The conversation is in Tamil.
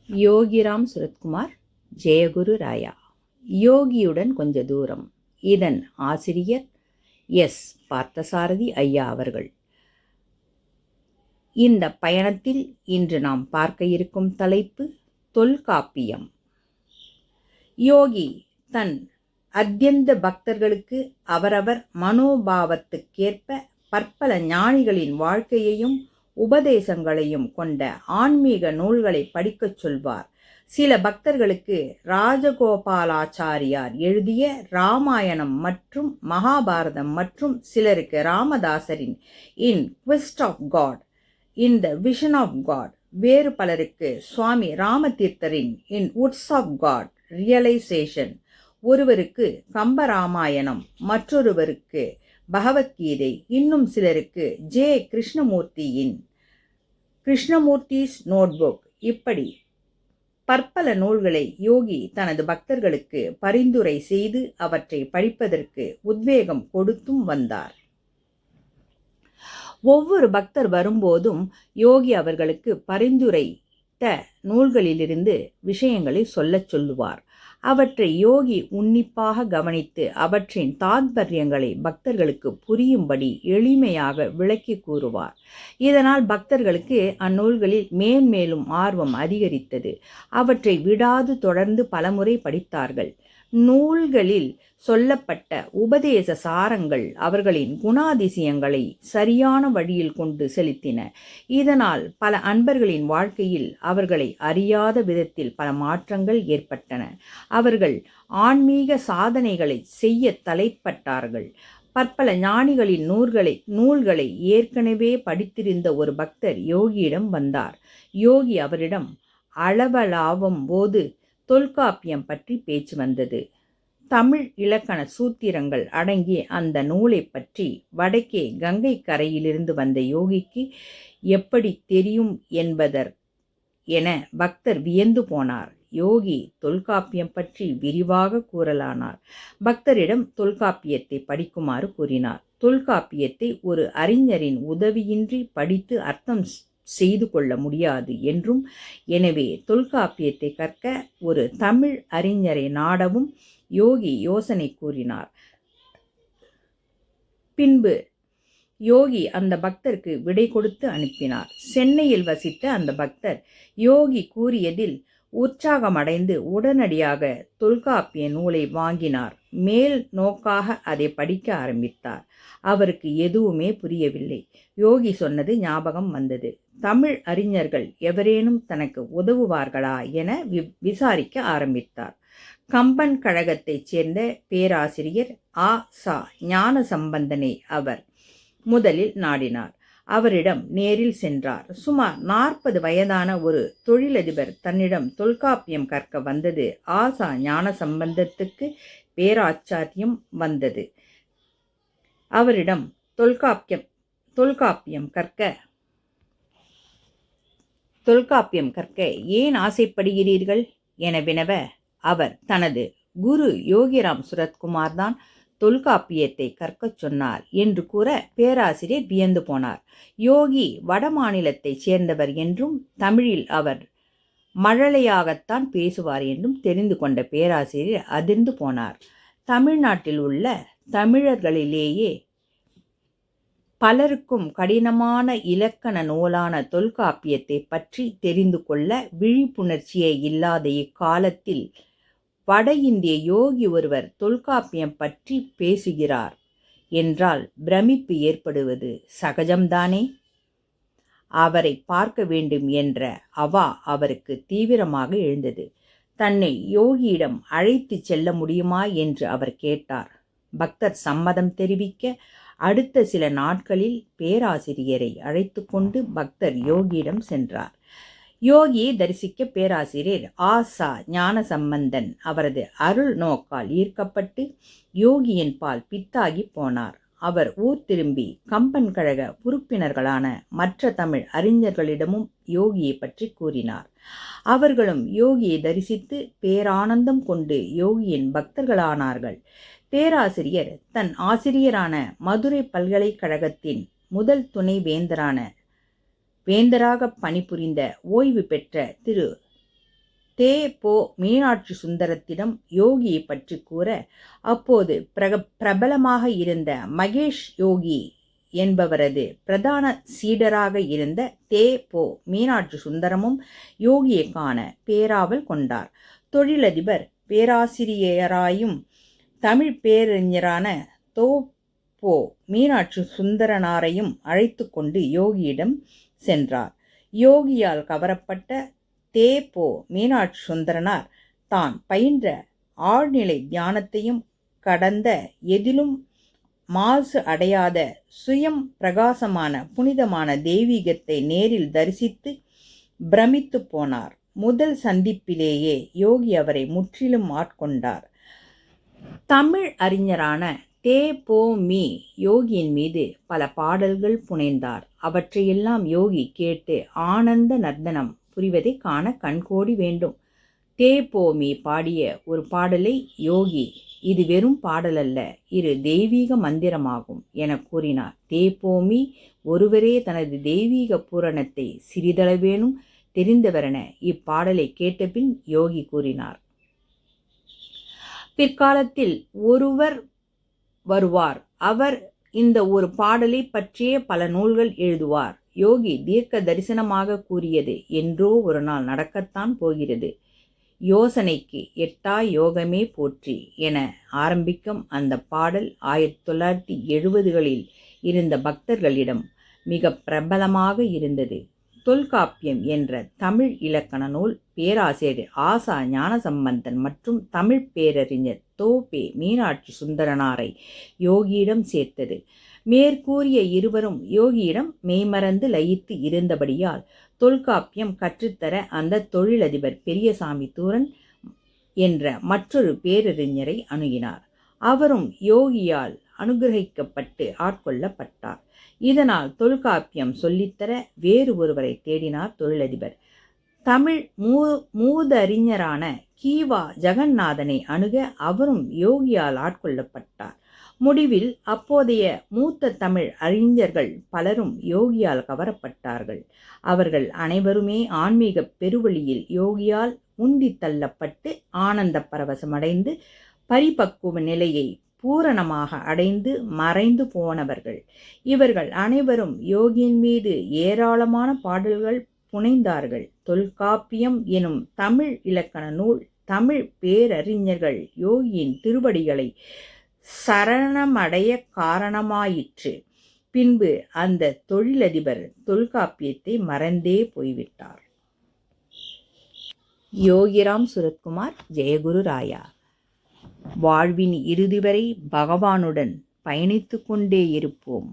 யோகிராம் சுரத்குமார், ஜெயகுரு ராயா. யோகியுடன் கொஞ்ச தூரம். இதன் ஆசிரியர் எஸ். பார்த்தசாரதி ஐயா அவர்கள். இந்த பயணத்தில் இன்று நாம் பார்க்க இருக்கும் தலைப்பு தொல்காப்பியம். யோகி தன் அத்யந்த பக்தர்களுக்கு அவரவர் மனோபாவத்துக்கேற்ப பற்பல ஞானிகளின் வாழ்க்கையையும் உபதேசங்களையும் கொண்ட ஆன்மீக நூல்களை படிக்கச் சொல்வார். சில பக்தர்களுக்கு ராஜகோபாலாச்சாரியார் எழுதிய ராமாயணம் மற்றும் மகாபாரதம் மற்றும் சிலருக்கு ராமதாசரின் in quest of God, in the vision of God, வேறு பலருக்கு சுவாமி ராமதீர்த்தரின் in woods of God realization, ஒருவருக்கு கம்பராமாயணம், மற்றொருவருக்கு பகவத்கீதை, இன்னும் சிலருக்கு ஜே. கிருஷ்ணமூர்த்தியின் கிருஷ்ணமூர்த்திஸ் நோட்புக். இப்படி பற்பல நூல்களை யோகி தனது பக்தர்களுக்கு பரிந்துரை செய்து அவற்றை படிப்பதற்கு உத்வேகம் கொடுத்தும் வந்தார். ஒவ்வொரு பக்தர் வரும்போதும் யோகி அவர்களுக்கு பரிந்துரைத்த நூல்களிலிருந்து விஷயங்களை சொல்லச் சொல்லுவார். அவற்றை யோகி உன்னிப்பாக கவனித்து அவற்றின் தாத்பரியங்களை பக்தர்களுக்கு புரியும்படி எளிமையாக விளக்கி கூறுவார். இதனால் பக்தர்களுக்கு அந்நூல்களில் மேன்மேலும் ஆர்வம் அதிகரித்தது. அவற்றை விடாது தொடர்ந்து பலமுறை படித்தார்கள். நூல்களில் சொல்லப்பட்ட உபதேச சாரங்கள் அவர்களின் குணாதிசயங்களை சரியான வழியில் கொண்டு செலுத்தின. இதனால் பல அன்பர்களின் வாழ்க்கையில் அவர்களை அறியாத விதத்தில் பல மாற்றங்கள் ஏற்பட்டன. அவர்கள் ஆன்மீக சாதனைகளை செய்ய தலைப்பட்டார்கள். பற்பல ஞானிகளின் நூல்களை ஏற்கனவே படித்திருந்த ஒரு பக்தர் யோகியிடம் வந்தார். யோகி அவரிடம் அளவலாவும் போது தொல்காப்பியம் பற்றி பேச்சு வந்தது. தமிழ் இலக்கண சூத்திரங்கள் அடங்கிய அந்த நூலை பற்றி வடக்கே கங்கை கரையிலிருந்து வந்த யோகிக்கு எப்படி தெரியும் என்பதர் என பக்தர் வியந்து போனார். யோகி தொல்காப்பியம் பற்றி விரிவாக கூறலானார். பக்தரிடம் தொல்காப்பியத்தை படிக்குமாறு கூறினார். தொல்காப்பியத்தை ஒரு அறிஞரின் உதவியின்றி படித்து அர்த்தம் செய்து கொள்ள முடியாது என்றும், எனவே தொல்காப்பியத்தை கற்க ஒரு தமிழ் அறிஞரை நாடவும் யோகி யோசனை கூறினார். பின்பு யோகி அந்த பக்தருக்கு விடை கொடுத்து அனுப்பினார். சென்னையில் வசித்த அந்த பக்தர் யோகி கூறியதில் உற்சாகமடைந்து உடனடியாக தொல்காப்பிய நூலை வாங்கினார். மேல் நோக்காக அதை படிக்க ஆரம்பித்தார். அவருக்கு எதுவுமே புரியவில்லை. யோகி சொன்னது ஞாபகம் வந்தது. தமிழ் அறிஞர்கள் எவரேனும் தனக்கு உதவுவார்களா என விசாரிக்க ஆரம்பித்தார். கம்பன் கழகத்தைச் சேர்ந்த பேராசிரியர் ஆ. சா. ஞானசம்பந்தனை அவர் முதலில் நாடினார். அவரிடம் நேரில் சென்றார். சுமார் 40 வயதான ஒரு தொழிலதிபர் தன்னிடம் தொல்காப்பியம் கற்க வந்தது. ஆசா ஞானசம்பந்தத்துக்கு பேராச்சாரியம் வந்தது. அவரிடம் தொல்காப்பியம் கற்க ஏன் ஆசைப்படுகிறீர்கள் என வினவ, அவர் தனது குரு யோகிராம் சுரத்குமார் தான் தொல்காப்பியத்தை கற்கச் சொன்னார் என்று கூற பேராசிரியர் வியந்து போனார். யோகி வட மாநிலத்தைச் சேர்ந்தவர் என்றும் தமிழில் அவர் மழலையாகத்தான் பேசுவார் என்றும் தெரிந்து கொண்ட பேராசிரியர் அதிர்ந்து போனார். தமிழ்நாட்டில் உள்ள தமிழர்களிலேயே பலருக்கும் கடினமான இலக்கண நூலான தொல்காப்பியத்தை பற்றி தெரிந்து கொள்ள விழிப்புணர்ச்சியே இல்லாத இக்காலத்தில் வட இந்திய யோகி ஒருவர் தொல்காப்பியம் பற்றி பேசுகிறார் என்றால் பிரமிப்பு ஏற்படுவது சகஜம்தானே? அவரை பார்க்க வேண்டும் என்ற அவா அவருக்கு தீவிரமாக எழுந்தது. தன்னை யோகியிடம் அழைத்து செல்ல முடியுமா என்று அவர் கேட்டார். பக்தர் சம்மதம் தெரிவிக்க அடுத்த சில நாட்களில் பேராசிரியரை அழைத்து கொண்டு பக்தர் யோகியிடம் சென்றார். யோகியை தரிசிக்க பேராசிரியர் ஆ. சா. ஞானசம்பந்தன் அவரது அருள் நோக்கால் ஈர்க்கப்பட்டு யோகியின் பால் பித்தாகி போனார். அவர் ஊர் திரும்பி கம்பன் கழக உறுப்பினர்களான மற்ற தமிழ் அறிஞர்களிடமும் யோகியை பற்றி கூறினார். அவர்களும் யோகியை தரிசித்து பேரானந்தம் கொண்டு யோகியின் பக்தர்களானார்கள். பேராசிரியர் தன் ஆசிரியரான மதுரை பல்கலைக்கழகத்தின் முதல் துணை வேந்தராக பணிபுரிந்த ஓய்வு பெற்ற திரு தே. பொ. மீனாட்சி சுந்தரத்திடம் யோகியை பற்றி கூற, அப்போது பிரபலமாக இருந்த மகேஷ் யோகி என்பவரது பிரதான சீடராக இருந்த தே. பொ. மீனாட்சி சுந்தரமும் யோகியை காண பேராவல் கொண்டார். தொழிலதிபர் பேராசிரியராயும் தமிழ் பேரறிஞரான தோ. பொ. மீனாட்சி சுந்தரனாரையும் அழைத்து கொண்டு யோகியிடம் சென்றார். யோகியால் கவரப்பட்ட தே. பொ. மீனாட்சி சுந்தரனார் தான் பயின்ற ஆழ்நிலை தியானத்தையும் கடந்த எதிலும் மாசு அடையாத சுயம் பிரகாசமான புனிதமான தெய்வீகத்தை நேரில் தரிசித்து பிரமித்து போனார். முதல் சந்திப்பிலேயே யோகி அவரை முற்றிலும் ஆட்கொண்டார். தமிழ் அறிஞரான தே. பொ. மீ. யோகியின் மீது பல பாடல்கள் புனைந்தார். அவற்றையெல்லாம் யோகி கேட்டு ஆனந்த நர்த்தனம் புரிவதை காண கண்கோடி வேண்டும். தே. பொ. மீ. பாடிய ஒரு பாடலை யோகி, இது வெறும் பாடலல்ல, இது தெய்வீக மந்திரமாகும் என கூறினார். தே. பொ. மீ. ஒருவரே தனது தெய்வீக பூரணத்தை சிறிதளவேனும் தெரிந்தவரென இப்பாடலை கேட்டபின் யோகி கூறினார். பிற்காலத்தில் ஒருவர் வருவார், அவர் இந்த ஒரு பாடலை பற்றிய பல நூல்கள் எழுதுவார். யோகி தீர்க்க தரிசனமாக கூறியது என்றோ ஒரு நாள் நடக்கத்தான் போகிறது. யோசனைக்கு எட்டா யோகமே போற்றி என ஆரம்பிக்கும் அந்த பாடல் 1970களில் இருந்த பக்தர்களிடம் மிக பிரபலமாக இருந்தது. தொல்காப்பியம் என்ற தமிழ் இலக்கண நூல் பேராசிரியர் ஆசா ஞானசம்பந்தன் மற்றும் தமிழ் பேரறிஞர் தோ. பெ. மீனாட்சி சுந்தரனாரை யோகியிடம் சேர்த்தது. மேற்கூறிய இருவரும் யோகியிடம் மெய்மறந்து லயித்து இருந்தபடியால் தொல்காப்பியம் கற்றுத்தர அந்த தொழிலதிபர் பெரியசாமி தூரன் என்ற மற்றொரு பேரறிஞரை அணுகினார். அவரும் யோகியால் அனுகிரகிக்கப்பட்டு ஆட்கொள்ளப்பட்டார். இதனால் தொல்காப்பியம் சொல்லித்தர வேறு ஒருவரை தேடினார் தொழிலதிபர். தமிழ் மூதறிஞரான கீவா ஜெகநாதனை அணுக அவரும் யோகியால் ஆட்கொள்ளப்பட்டார். முடிவில் அப்போதைய மூத்த தமிழ் அறிஞர்கள் பலரும் யோகியால் கவரப்பட்டார்கள். அவர்கள் அனைவருமே ஆன்மீக பெருவழியில் யோகியால் உந்தி தள்ளப்பட்டு ஆனந்த பரவசமடைந்து பரிபக்குவ நிலையை பூரணமாக அடைந்து மறைந்து போனவர்கள். இவர்கள் அனைவரும் யோகியின் மீது ஏராளமான பாடல்கள் புனைந்தார்கள். தொல்காப்பியம் எனும் தமிழ் இலக்கண நூல் தமிழ் பேரறிஞர்கள் யோகியின் திருவடிகளை சரணமடைய காரணமாயிற்று. பின்பு அந்த தொழிலதிபர் தொல்காப்பியத்தை மறந்தே போய்விட்டார். யோகிராம் சுரத்குமார், ஜெயகுரு ராயா. வாழ்வின் இறுதி வரை பகவானுடன் பயணித்து கொண்டே இருப்போம்.